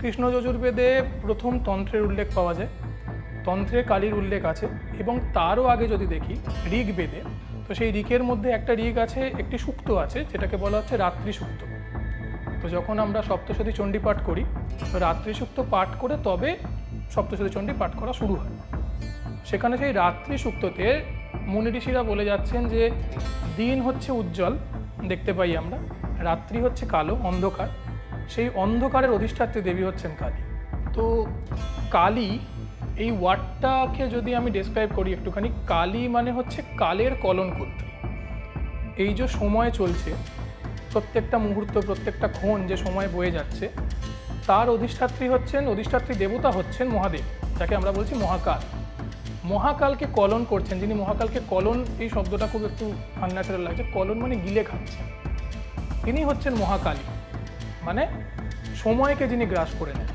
কৃষ্ণ যজুর্বেদে প্রথম তন্ত্রের উল্লেখ পাওয়া যায়, তন্ত্রে কালীর উল্লেখ আছে, এবং তারও আগে যদি দেখি ঋগ্বেদে, তো সেই ঋকের মধ্যে একটা ঋক আছে, একটি সূক্ত আছে যেটাকে বলা হচ্ছে রাত্রি সূক্ত। তো যখন আমরা সপ্তশতী চণ্ডী পাঠ করি, তো রাত্রি সূক্ত পাঠ করে তবে সপ্তশতী চণ্ডী পাঠ করা শুরু হয়। সেখানে সেই রাত্রি সূক্ততে মুনি ঋষিরা বলে যাচ্ছেন যে দিন হচ্ছে উজ্জ্বল, দেখতে পাই আমরা, রাত্রি হচ্ছে কালো, অন্ধকার, সেই অন্ধকারের অধিষ্ঠাত্রী দেবী হচ্ছেন কালী। তো কালী এই ওয়ার্ডটাকে যদি আমি ডেসক্রাইব করি একটুখানি, কালী মানে হচ্ছে কালের কলঙ্কত্রী। এই যে সময় চলছে, প্রত্যেকটা মুহূর্ত, প্রত্যেকটা ক্ষণ যে সময় বয়ে যাচ্ছে, তার অধিষ্ঠাত্রী দেবতা হচ্ছেন মহাদেব, যাকে আমরা বলছি মহাকাল। মহাকালকে কলন করছেন যিনি, মহাকালকে কলন, এই শব্দটা খুব একটু আনন্যাচারাল লাগছে, কলন মানে গিলে খাচ্ছেন, তিনি হচ্ছেন মহাকালী, মানে সময়কে যিনি গ্রাস করে নেন।